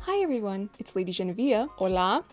Hi everyone, it's LadyJenevia. Hola,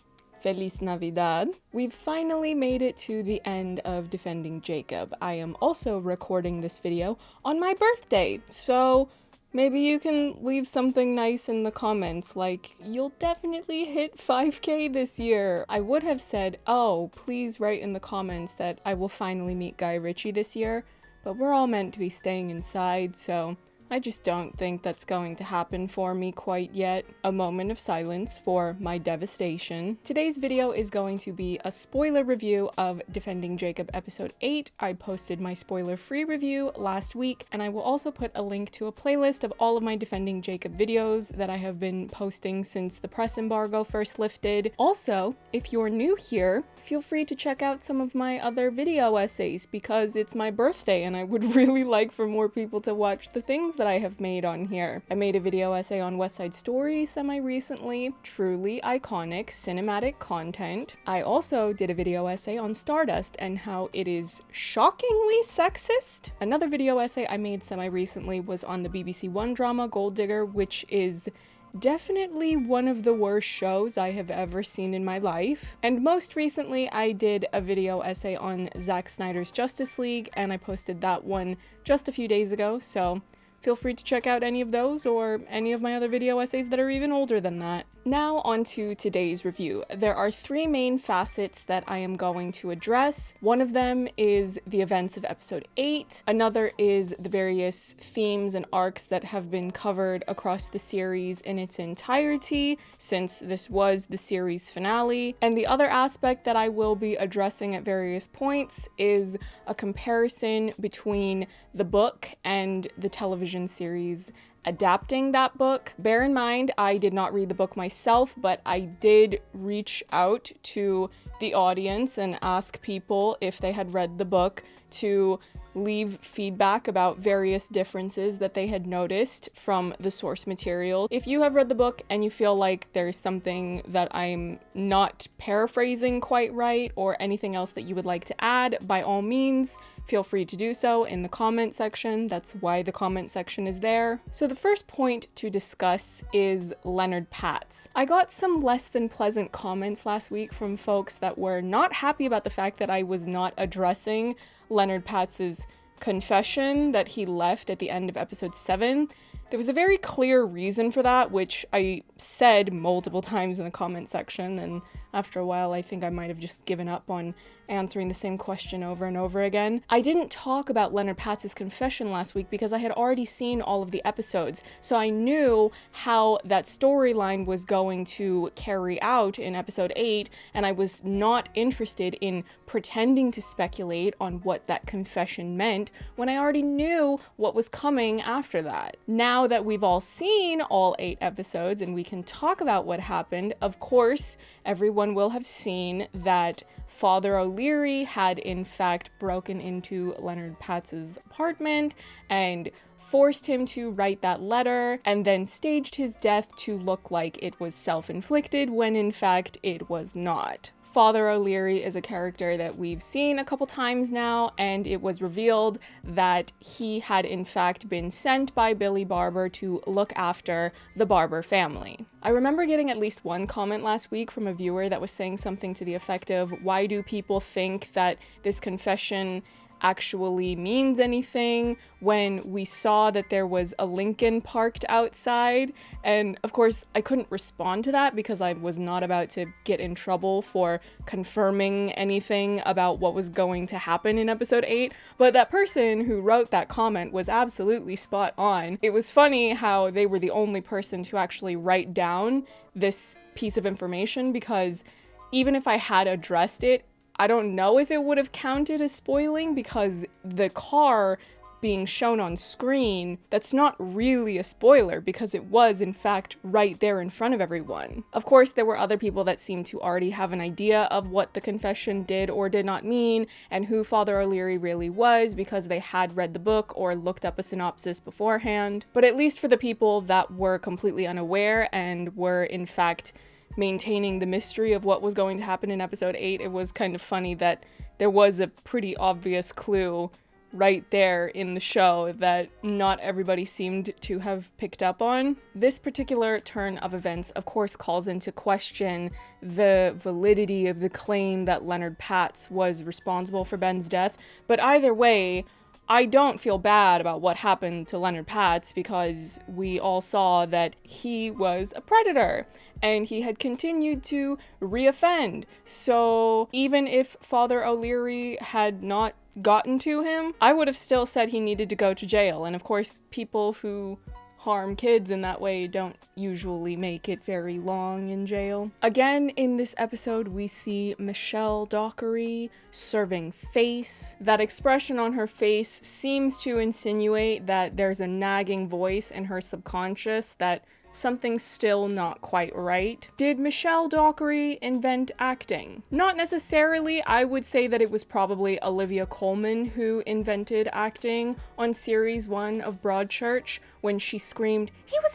Feliz Navidad. We've finally made it to the end of Defending Jacob. I am also recording this video on my birthday, so maybe you can leave something nice in the comments, like, you'll definitely hit 5K this year. I would have said, oh, please write in the comments that I will finally meet Guy Ritchie this year, but we're all meant to be staying inside, so I just don't think that's going to happen for me quite yet. A moment of silence for my devastation. Today's video is going to be a spoiler review of Defending Jacob episode 8. I posted my spoiler-free review last week, and I will also put a link to a playlist of all of my Defending Jacob videos that I have been posting since the press embargo first lifted. Also, if you're new here, feel free to check out some of my other video essays because it's my birthday and I would really like for more people to watch the things that I have made on here. I made a video essay on West Side Story semi-recently, truly iconic cinematic content. I also did a video essay on Stardust and how it is shockingly sexist. Another video essay I made semi-recently was on the BBC One drama Gold Digger, which is definitely one of the worst shows I have ever seen in my life. And most recently, I did a video essay on Zack Snyder's Justice League, and I posted that one just a few days ago, so feel free to check out any of those or any of my other video essays that are even older than that. Now on to today's review. There are three main facets that I am going to address. One of them is the events of episode 8. Another is the various themes and arcs that have been covered across the series in its entirety, since this was the series finale. And the other aspect that I will be addressing at various points is a comparison between the book and the television series adapting that book. Bear in mind, I did not read the book myself, but I did reach out to the audience and ask people if they had read the book to leave feedback about various differences that they had noticed from the source material. If you have read the book and you feel like there's something that I'm not paraphrasing quite right or anything else that you would like to add, by all means, feel free to do so in the comment section. That's why the comment section is there. So the first point to discuss is Leonard Patz. I got some less than pleasant comments last week from folks that were not happy about the fact that I was not addressing Leonard Patz's confession that he left at the end of episode 7. There was a very clear reason for that, which I said multiple times in the comment section, and after a while I think I might have just given up on answering the same question over and over again. I didn't talk about Leonard Patz's confession last week because I had already seen all of the episodes, so I knew how that storyline was going to carry out in episode 8, and I was not interested in pretending to speculate on what that confession meant when I already knew what was coming after that. Now that we've all seen all 8 episodes and we can talk about what happened, of course, everyone will have seen that Father O'Leary had in fact broken into Leonard Patz's apartment and forced him to write that letter and then staged his death to look like it was self-inflicted when in fact it was not. Father O'Leary is a character that we've seen a couple times now, and it was revealed that he had in fact been sent by Billy Barber to look after the Barber family. I remember getting at least one comment last week from a viewer that was saying something to the effect of, why do people think that this confession actually means anything when we saw that there was a Lincoln parked outside? And of course I couldn't respond to that because I was not about to get in trouble for confirming anything about what was going to happen in episode 8, but that person who wrote that comment was absolutely spot on. It was funny how they were the only person to actually write down this piece of information, because even if I had addressed it, I don't know if it would have counted as spoiling, because the car being shown on screen, that's not really a spoiler because it was in fact right there in front of everyone. Of course, there were other people that seemed to already have an idea of what the confession did or did not mean and who Father O'Leary really was because they had read the book or looked up a synopsis beforehand. But at least for the people that were completely unaware and were in fact maintaining the mystery of what was going to happen in episode 8, it was kind of funny that there was a pretty obvious clue right there in the show that not everybody seemed to have picked up on. This particular turn of events, of course, calls into question the validity of the claim that Leonard Patz was responsible for Ben's death, but either way, I don't feel bad about what happened to Leonard Patz because we all saw that he was a predator and he had continued to reoffend. So even if Father O'Leary had not gotten to him, I would have still said he needed to go to jail. And of course, people who harm kids in that way don't usually make it very long in jail. Again, in this episode, we see Michelle Dockery serving face. That expression on her face seems to insinuate that there's a nagging voice in her subconscious that something's still not quite right. Did Michelle Dockery invent acting? Not necessarily. I would say that it was probably Olivia Colman who invented acting on series 1 of Broadchurch when she screamed, "He was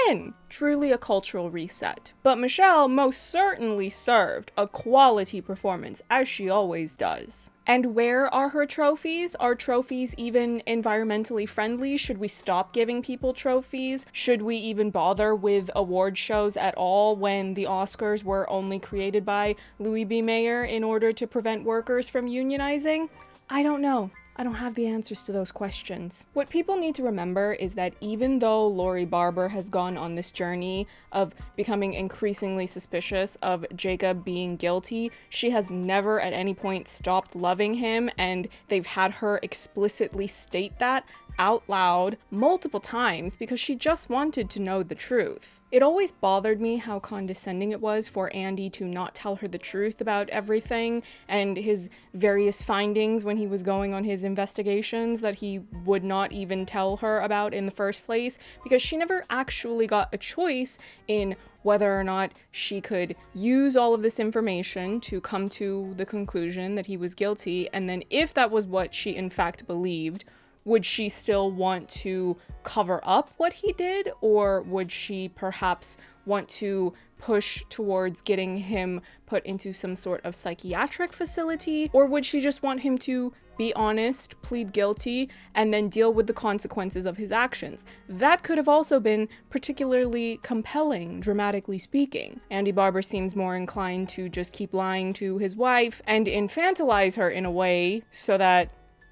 11!" Truly a cultural reset. But Michelle most certainly served a quality performance, as she always does. And where are her trophies? Are trophies even environmentally friendly? Should we stop giving people trophies? Should we even bother with award shows at all when the Oscars were only created by Louis B. Mayer in order to prevent workers from unionizing? I don't know. I don't have the answers to those questions. What people need to remember is that even though Lori Barber has gone on this journey of becoming increasingly suspicious of Jacob being guilty, she has never at any point stopped loving him, and they've had her explicitly state that out loud multiple times because she just wanted to know the truth. It always bothered me how condescending it was for Andy to not tell her the truth about everything and his various findings when he was going on his investigations that he would not even tell her about in the first place, because she never actually got a choice in whether or not she could use all of this information to come to the conclusion that he was guilty, and then if that was what she in fact believed, would she still want to cover up what he did, or would she perhaps want to push towards getting him put into some sort of psychiatric facility, or would she just want him to be honest, plead guilty, and then deal with the consequences of his actions? That could have also been particularly compelling, dramatically speaking. Andy Barber seems more inclined to just keep lying to his wife and infantilize her in a way so that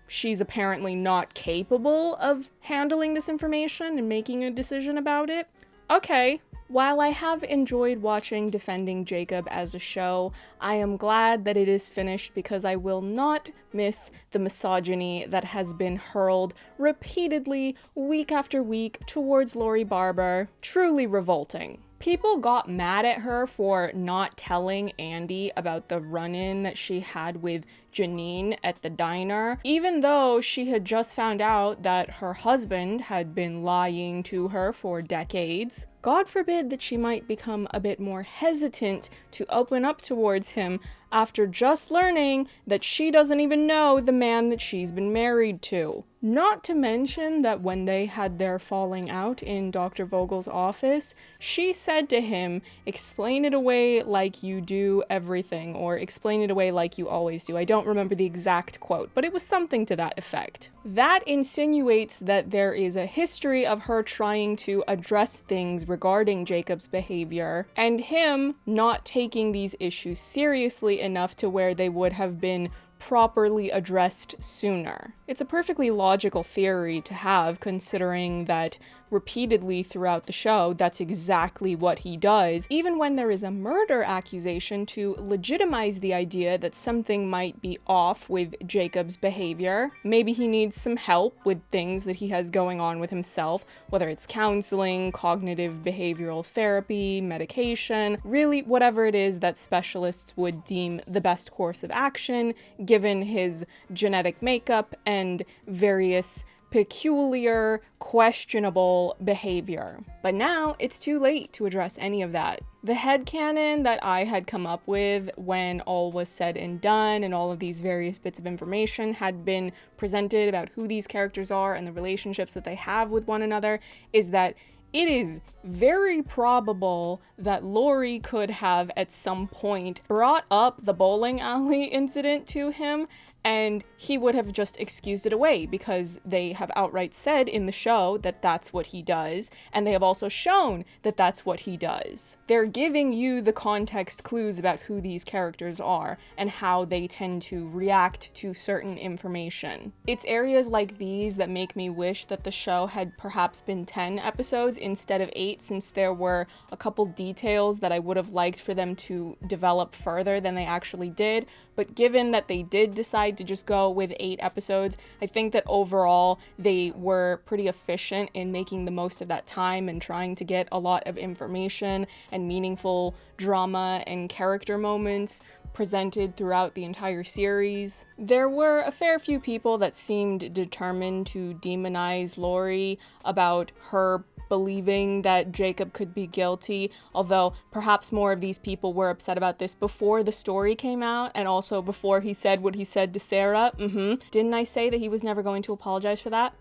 she's apparently not capable of handling this information and making a decision about it. Okay. While I have enjoyed watching Defending Jacob as a show, I am glad that it is finished because I will not miss the misogyny that has been hurled repeatedly, week after week, towards Lori Barber. Truly revolting. People got mad at her for not telling Andy about the run-in that she had with Janine at the diner, even though she had just found out that her husband had been lying to her for decades. God forbid that she might become a bit more hesitant to open up towards him after just learning that she doesn't even know the man that she's been married to. Not to mention that when they had their falling out in Dr. Vogel's office, she said to him, "Explain it away like you do everything," or "explain it away like you always do." I don't remember the exact quote, but it was something to that effect. That insinuates that there is a history of her trying to address things regarding Jacob's behavior, and him not taking these issues seriously enough to where they would have been properly addressed sooner. It's a perfectly logical theory to have, considering that repeatedly throughout the show, that's exactly what he does, even when there is a murder accusation, to legitimize the idea that something might be off with Jacob's behavior. Maybe he needs some help with things that he has going on with himself, whether it's counseling, cognitive behavioral therapy, medication, really whatever it is that specialists would deem the best course of action, given his genetic makeup and various peculiar, questionable behavior. But now it's too late to address any of that. The headcanon that I had come up with when all was said and done and all of these various bits of information had been presented about who these characters are and the relationships that they have with one another is that it is very probable that Lori could have at some point brought up the bowling alley incident to him and he would have just excused it away because they have outright said in the show that that's what he does, and they have also shown that that's what he does. They're giving you the context clues about who these characters are and how they tend to react to certain information. It's areas like these that make me wish that the show had perhaps been 10 episodes instead of 8, since there were a couple details that I would have liked for them to develop further than they actually did. But given that they did decide to just go with 8 episodes, I think that overall they were pretty efficient in making the most of that time and trying to get a lot of information and meaningful drama and character moments presented throughout the entire series. There were a fair few people that seemed determined to demonize Laurie about her believing that Jacob could be guilty, although perhaps more of these people were upset about this before the story came out and also before he said what he said to Sarah. Didn't I say that he was never going to apologize for that?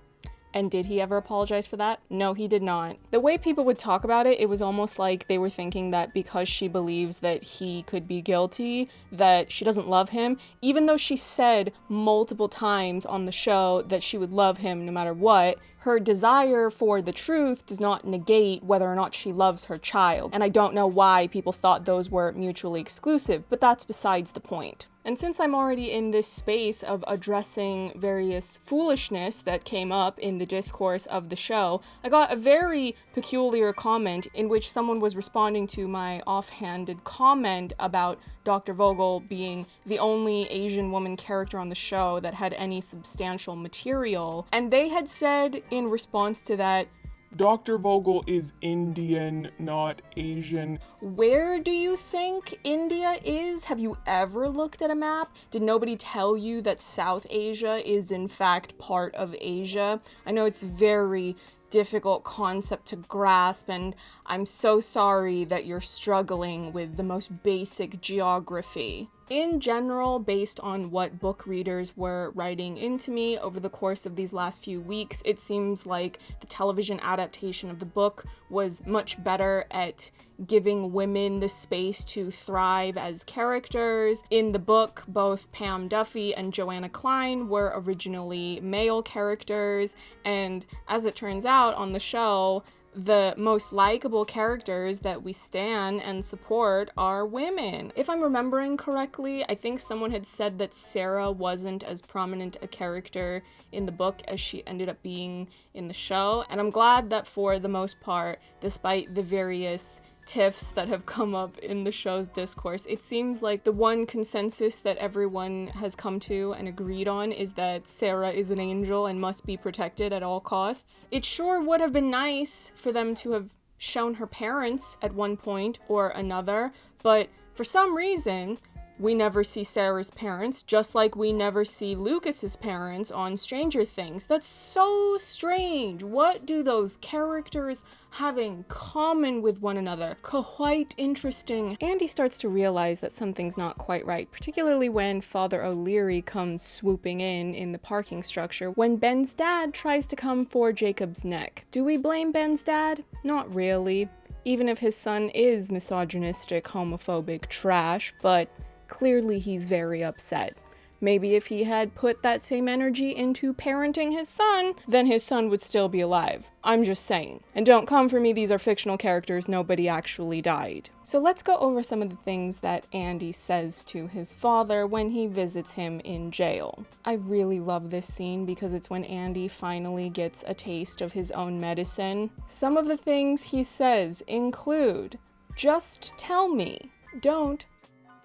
And did he ever apologize for that? No, he did not. The way people would talk about it, it was almost like they were thinking that because she believes that he could be guilty, that she doesn't love him, even though she said multiple times on the show that she would love him no matter what. Her desire for the truth does not negate whether or not she loves her child, and I don't know why people thought those were mutually exclusive, but that's besides the point. And since I'm already in this space of addressing various foolishness that came up in the discourse of the show, I got a very peculiar comment in which someone was responding to my offhanded comment about Dr. Vogel being the only Asian woman character on the show that had any substantial material. And they had said in response to that, Dr. Vogel is Indian, not Asian. Where do you think India is? Have you ever looked at a map? Did nobody tell you that South Asia is in fact part of Asia? I know it's very difficult concept to grasp, and I'm so sorry that you're struggling with the most basic geography. In general, based on what book readers were writing into me over the course of these last few weeks, it seems like the television adaptation of the book was much better at giving women the space to thrive as characters. In the book, both Pam Duffy and Joanna Klein were originally male characters, and as it turns out on the show, the most likable characters that we stan and support are women. If I'm remembering correctly, I think someone had said that Sarah wasn't as prominent a character in the book as she ended up being in the show, and I'm glad that for the most part, despite the various tiffs that have come up in the show's discourse, it seems like the one consensus that everyone has come to and agreed on is that Sarah is an angel and must be protected at all costs. It sure would have been nice for them to have shown her parents at one point or another, but for some reason, we never see Sarah's parents, just like we never see Lucas's parents on Stranger Things. That's so strange. What do those characters have in common with one another? Quite interesting. Andy starts to realize that something's not quite right, particularly when Father O'Leary comes swooping in the parking structure when Ben's dad tries to come for Jacob's neck. Do we blame Ben's dad? Not really, even if his son is misogynistic, homophobic trash, but clearly he's very upset. Maybe if he had put that same energy into parenting his son, then his son would still be alive. I'm just saying. And don't come for me, these are fictional characters, nobody actually died. So let's go over some of the things that Andy says to his father when he visits him in jail. I really love this scene because it's when Andy finally gets a taste of his own medicine. Some of the things he says include, "Just tell me. Don't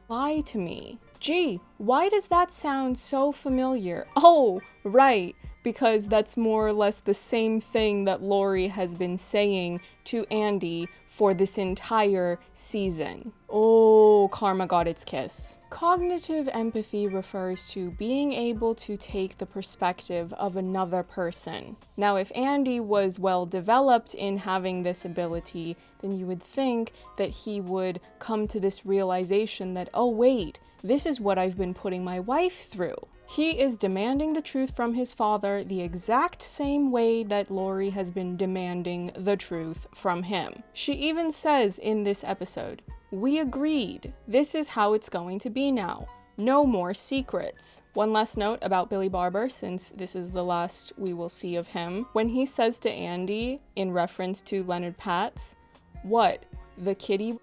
lie to me." Gee, why does that sound so familiar? Oh, right, because that's more or less the same thing that Laurie has been saying to Andy for this entire season. Oh, karma got its kiss. Cognitive empathy refers to being able to take the perspective of another person. Now, if Andy was well developed in having this ability, then you would think that he would come to this realization that, oh wait, this is what I've been putting my wife through. He is demanding the truth from his father the exact same way that Laurie has been demanding the truth from him. She even says in this episode, "We agreed. This is how it's going to be now. no more secrets. One last note about Billy Barber, since this is the last we will see of him. When he says to Andy, in reference to Leonard Patz, "What, the kitty?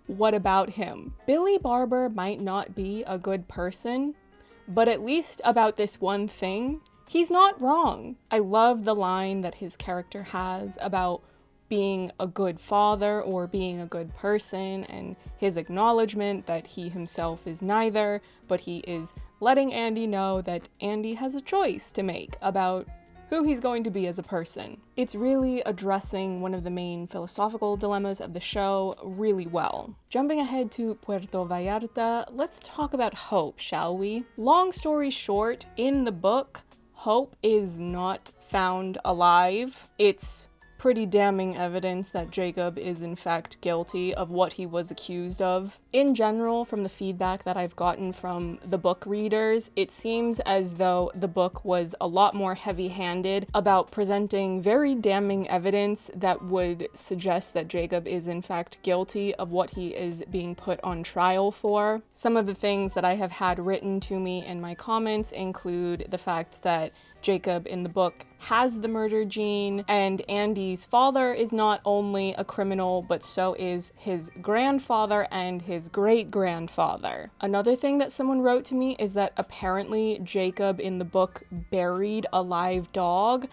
What about him?" Billy Barber might not be a good person, but at least about this one thing, he's not wrong. I love the line that his character has about being a good father or being a good person, and his acknowledgement that he himself is neither, but he is letting Andy know that Andy has a choice to make about who he's going to be as a person. It's really addressing one of the main philosophical dilemmas of the show really well. Jumping ahead to Puerto Vallarta, let's talk about Hope, shall we? Long story short, in the book, Hope is not found alive. It's pretty damning evidence that Jacob is in fact guilty of what he was accused of. In general, from the feedback that I've gotten from the book readers, it seems as though the book was a lot more heavy-handed about presenting very damning evidence that would suggest that Jacob is in fact guilty of what he is being put on trial for. Some of the things that I have had written to me in my comments include the fact that Jacob in the book has the murder gene, and Andy's father is not only a criminal, but so is his grandfather and his great-grandfather. Another thing that someone wrote to me is that apparently Jacob in the book buried a live dog.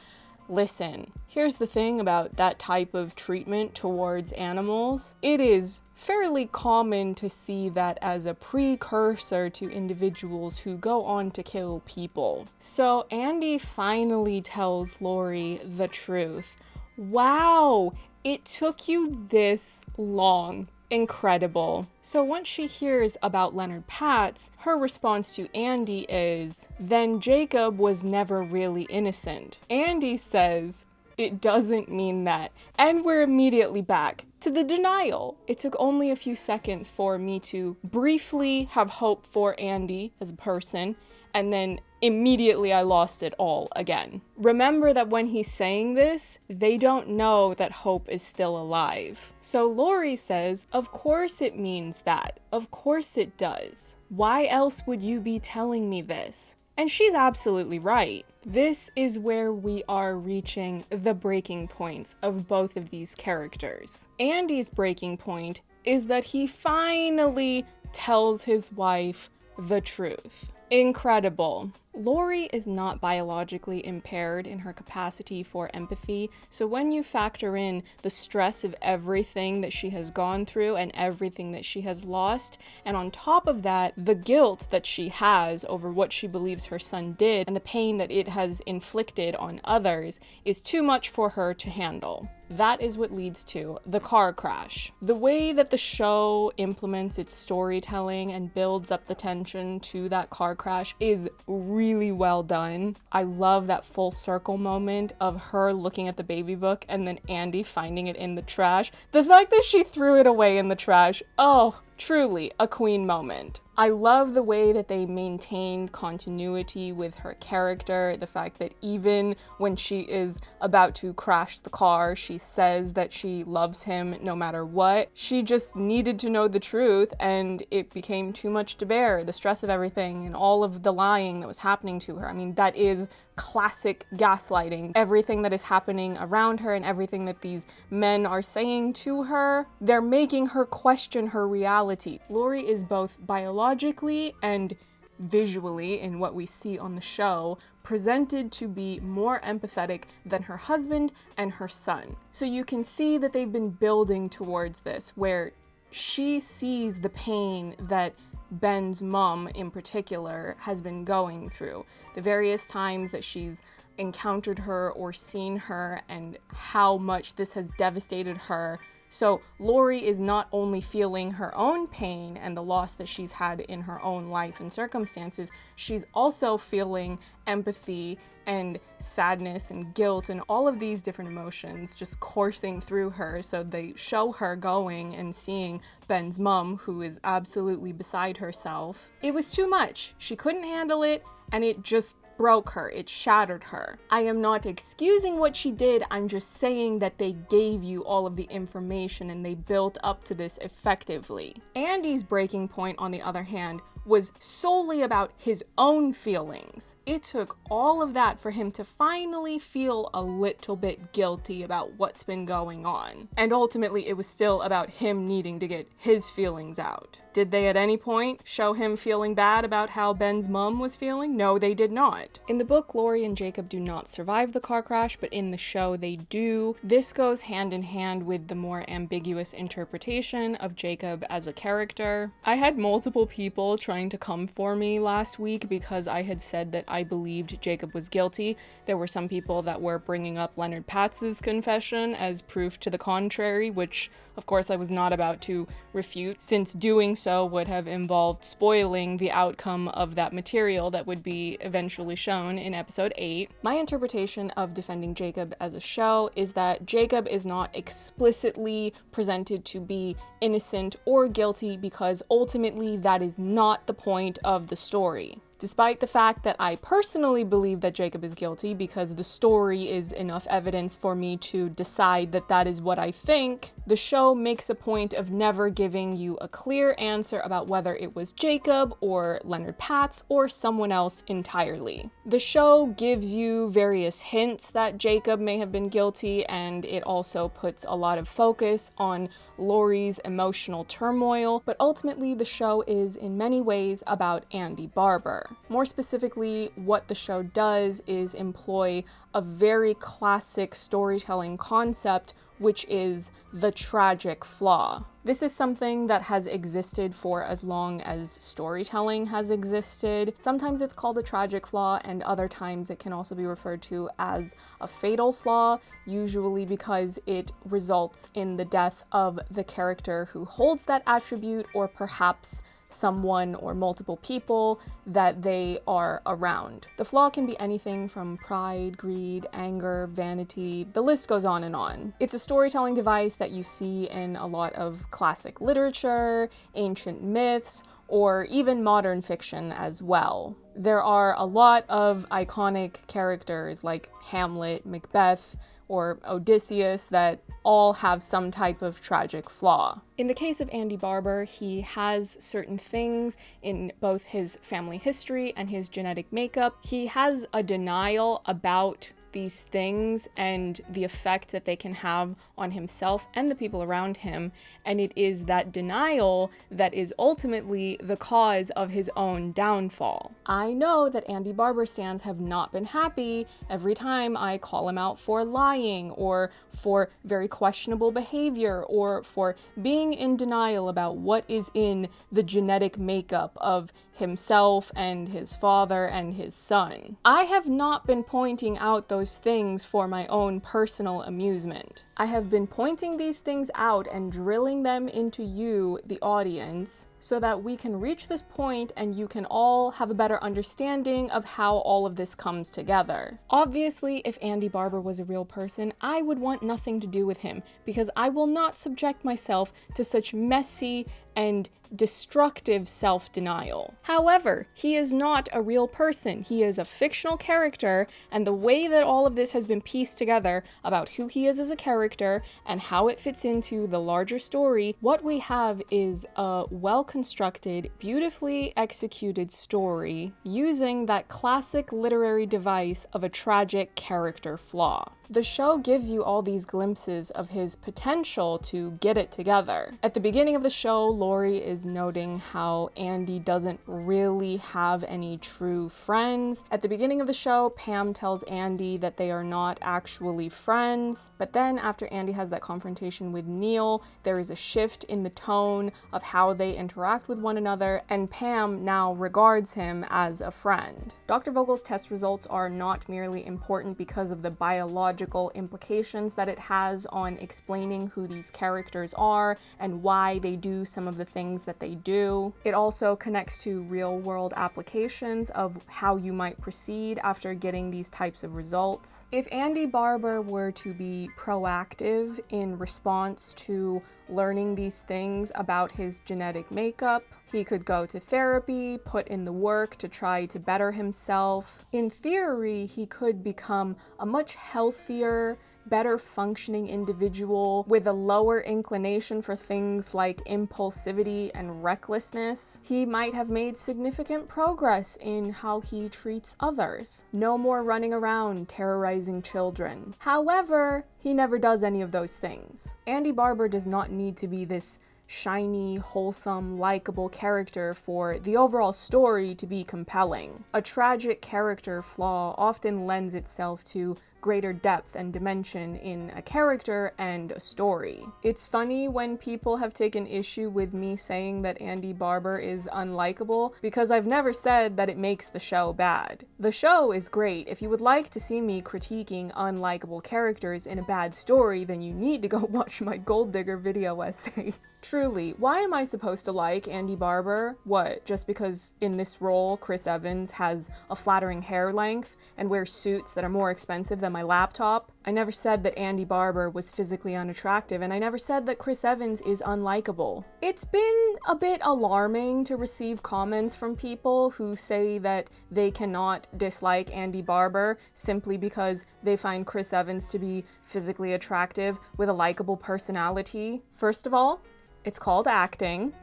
Listen, here's the thing about that type of treatment towards animals. It is fairly common to see that as a precursor to individuals who go on to kill people. So Andy finally tells Lori the truth. Wow, it took you this long. Incredible. So once she hears about Leonard Patz, her response to Andy is, "Then Jacob was never really innocent." Andy says, "It doesn't mean that." And we're immediately back to the denial. It took only a few seconds for me to briefly have hope for Andy as a person, and then immediately I lost it all again. Remember that when he's saying this, they don't know that Hope is still alive. So Lori says, "Of course it means that. Of course it does. Why else would you be telling me this?" And she's absolutely right. This is where we are reaching the breaking points of both of these characters. Andy's breaking point is that he finally tells his wife the truth. Incredible. Lori is not biologically impaired in her capacity for empathy, so when you factor in the stress of everything that she has gone through and everything that she has lost, and on top of that, the guilt that she has over what she believes her son did and the pain that it has inflicted on others, is too much for her to handle. That is what leads to the car crash. The way that the show implements its storytelling and builds up the tension to that car crash is really well done. I love that full circle moment of her looking at the baby book and then Andy finding it in the trash. The fact that she threw it away in the trash, oh, truly a queen moment. I love the way that they maintained continuity with her character, the fact that even when she is about to crash the car, she says that she loves him no matter what. She just needed to know the truth, and it became too much to bear, the stress of everything and all of the lying that was happening to her. I mean, that is classic gaslighting. Everything that is happening around her and everything that these men are saying to her, they're making her question her reality. Lori is both biologically and visually, in what we see on the show, presented to be more empathetic than her husband and her son. So you can see that they've been building towards this, where she sees the pain that Ben's mom in particular has been going through, the various times that she's encountered her or seen her and how much this has devastated her. So Lori is not only feeling her own pain and the loss that she's had in her own life and circumstances, she's also feeling empathy and sadness and guilt and all of these different emotions just coursing through her. So they show her going and seeing Ben's mom, who is absolutely beside herself. It was too much. She couldn't handle it, and it just broke her. It shattered her. I am not excusing what she did. I'm just saying that they gave you all of the information and they built up to this effectively. Andy's breaking point, on the other hand, was solely about his own feelings. It took all of that for him to finally feel a little bit guilty about what's been going on. And ultimately, it was still about him needing to get his feelings out. Did they at any point show him feeling bad about how Ben's mom was feeling? No, they did not. In the book, Laurie and Jacob do not survive the car crash, but in the show they do. This goes hand in hand with the more ambiguous interpretation of Jacob as a character. I had multiple people trying to come for me last week because I had said that I believed Jacob was guilty. There were some people that were bringing up Leonard Patz's confession as proof to the contrary, which of course I was not about to refute, since doing so would have involved spoiling the outcome of that material that would be eventually shown in episode 8. My interpretation of Defending Jacob as a show is that Jacob is not explicitly presented to be innocent or guilty, because ultimately that is not the point of the story. Despite the fact that I personally believe that Jacob is guilty because the story is enough evidence for me to decide that that is what I think, the show makes a point of never giving you a clear answer about whether it was Jacob or Leonard Patz or someone else entirely. The show gives you various hints that Jacob may have been guilty, and it also puts a lot of focus on Laurie's emotional turmoil, but ultimately the show is in many ways about Andy Barber. More specifically, what the show does is employ a very classic storytelling concept, which is the tragic flaw. This is something that has existed for as long as storytelling has existed. Sometimes it's called a tragic flaw, and other times it can also be referred to as a fatal flaw, usually because it results in the death of the character who holds that attribute, or perhaps someone or multiple people that they are around. The flaw can be anything from pride, greed, anger, vanity, the list goes on and on. It's a storytelling device that you see in a lot of classic literature, ancient myths, or even modern fiction as well. There are a lot of iconic characters like Hamlet, Macbeth, or Odysseus that all have some type of tragic flaw. In the case of Andy Barber, he has certain things in both his family history and his genetic makeup. He has a denial about these things and the effect that they can have on himself and the people around him, and it is that denial that is ultimately the cause of his own downfall. I know that Andy Barber stans have not been happy every time I call him out for lying, or for very questionable behavior, or for being in denial about what is in the genetic makeup of himself and his father and his son. I have not been pointing out those things for my own personal amusement. I have been pointing these things out and drilling them into you, the audience, so that we can reach this point and you can all have a better understanding of how all of this comes together. Obviously, if Andy Barber was a real person, I would want nothing to do with him, because I will not subject myself to such messy and destructive self-denial. However, he is not a real person. He is a fictional character, and the way that all of this has been pieced together about who he is as a character and how it fits into the larger story, what we have is a well-constructed, beautifully executed story using that classic literary device of a tragic character flaw. The show gives you all these glimpses of his potential to get it together. At the beginning of the show, Laurie is noting how Andy doesn't really have any true friends. At the beginning of the show, Pam tells Andy that they are not actually friends, but then after Andy has that confrontation with Neil, there is a shift in the tone of how they interact with one another, and Pam now regards him as a friend. Dr. Vogel's test results are not merely important because of the biological implications that it has on explaining who these characters are and why they do some of the things that they do. It also connects to real-world applications of how you might proceed after getting these types of results. If Andy Barber were to be proactive in response to learning these things about his genetic makeup, he could go to therapy, put in the work to try to better himself. In theory, he could become a much healthier better functioning individual with a lower inclination for things like impulsivity and recklessness, he might have made significant progress in how he treats others. No more running around terrorizing children. However, he never does any of those things. Andy Barber does not need to be this shiny, wholesome, likable character for the overall story to be compelling. A tragic character flaw often lends itself to greater depth and dimension in a character and a story. It's funny when people have taken issue with me saying that Andy Barber is unlikable, because I've never said that it makes the show bad. The show is great. If you would like to see me critiquing unlikable characters in a bad story, then you need to go watch my Gold Digger video essay. Truly, why am I supposed to like Andy Barber? What, just because in this role Chris Evans has a flattering hair length and wears suits that are more expensive than my laptop? I never said that Andy Barber was physically unattractive, and I never said that Chris Evans is unlikable. It's been a bit alarming to receive comments from people who say that they cannot dislike Andy Barber simply because they find Chris Evans to be physically attractive with a likable personality. First of all, it's called acting.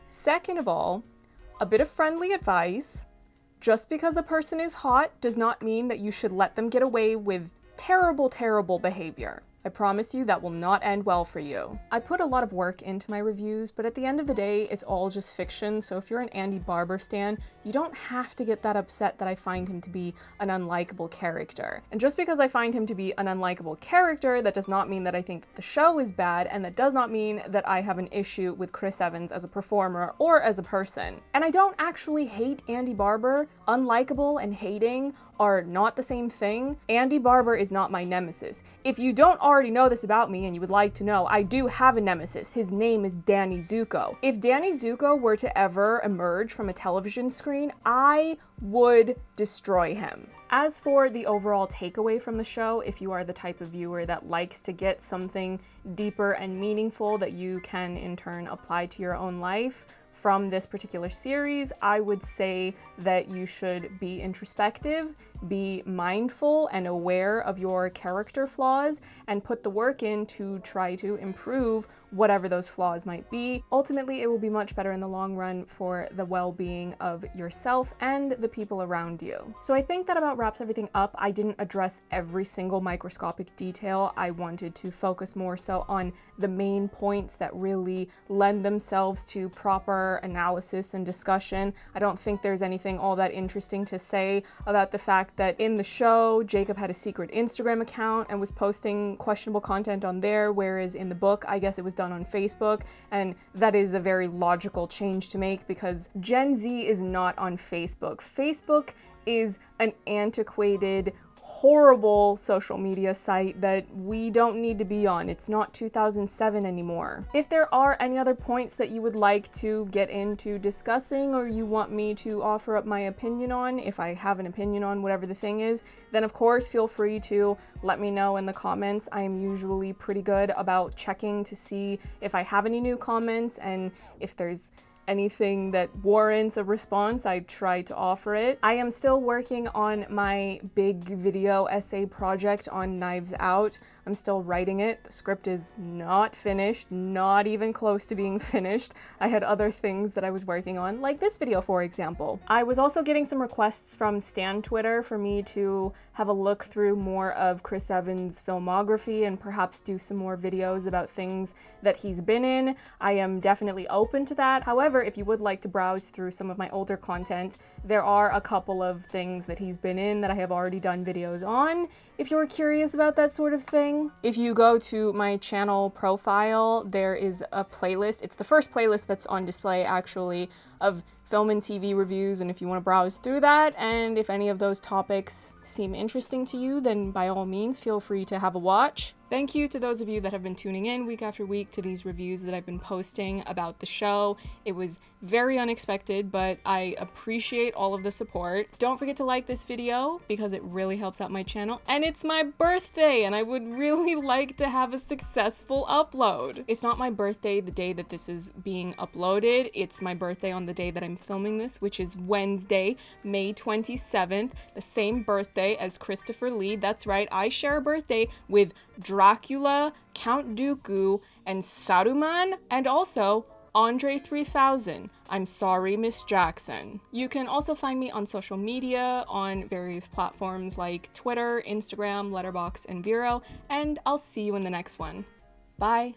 Second of all, a bit of friendly advice. Just because a person is hot does not mean that you should let them get away with terrible, terrible behavior. I promise you that will not end well for you. I put a lot of work into my reviews, but at the end of the day, it's all just fiction, so if you're an Andy Barber stan, you don't have to get that upset that I find him to be an unlikable character. And just because I find him to be an unlikable character, that does not mean that I think the show is bad, and that does not mean that I have an issue with Chris Evans as a performer or as a person. And I don't actually hate Andy Barber. Unlikable and hating are not the same thing. Andy Barber is not my nemesis. If you don't already know this about me and you would like to know, I do have a nemesis. His name is Danny Zuko. If Danny Zuko were to ever emerge from a television screen, I would destroy him. As for the overall takeaway from the show, if you are the type of viewer that likes to get something deeper and meaningful that you can in turn apply to your own life from this particular series, I would say that you should be introspective, be mindful and aware of your character flaws, and put the work in to try to improve whatever those flaws might be. Ultimately, it will be much better in the long run for the well-being of yourself and the people around you. So I think that about wraps everything up. I didn't address every single microscopic detail. I wanted to focus more so on the main points that really lend themselves to proper analysis and discussion. I don't think there's anything all that interesting to say about the fact that in the show, Jacob had a secret Instagram account and was posting questionable content on there, whereas in the book, I guess it was done on Facebook, and that is a very logical change to make because Gen Z is not on Facebook. Facebook is an antiquated, horrible social media site that we don't need to be on. It's not 2007 anymore. If there are any other points that you would like to get into discussing or you want me to offer up my opinion on, if I have an opinion on whatever the thing is, then of course feel free to let me know in the comments. I am usually pretty good about checking to see if I have any new comments, and if there's anything that warrants a response, I try to offer it. I am still working on my big video essay project on Knives Out. I'm still writing it. The script is not finished, not even close to being finished. I had other things that I was working on, like this video, for example. I was also getting some requests from Stan Twitter for me to have a look through more of Chris Evans' filmography and perhaps do some more videos about things that he's been in. I am definitely open to that. However, if you would like to browse through some of my older content, there are a couple of things that he's been in that I have already done videos on, if you're curious about that sort of thing. If you go to my channel profile, there is a playlist. It's the first playlist that's on display, actually, of film and TV reviews, and if you want to browse through that, and if any of those topics seem interesting to you, then by all means feel free to have a watch. Thank you to those of you that have been tuning in week after week to these reviews that I've been posting about the show. It was very unexpected, but I appreciate all of the support. Don't forget to like this video because it really helps out my channel, and it's my birthday and I would really like to have a successful upload. It's not my birthday the day that this is being uploaded, it's my birthday on the day that I'm filming this, which is Wednesday, May 27th, the same birthday as Christopher Lee. That's right, I share a birthday with Dracula, Count Dooku, and Saruman, and also Andre 3000. I'm sorry, Miss Jackson. You can also find me on social media on various platforms like Twitter, Instagram, Letterboxd, and Vero, and I'll see you in the next one. Bye!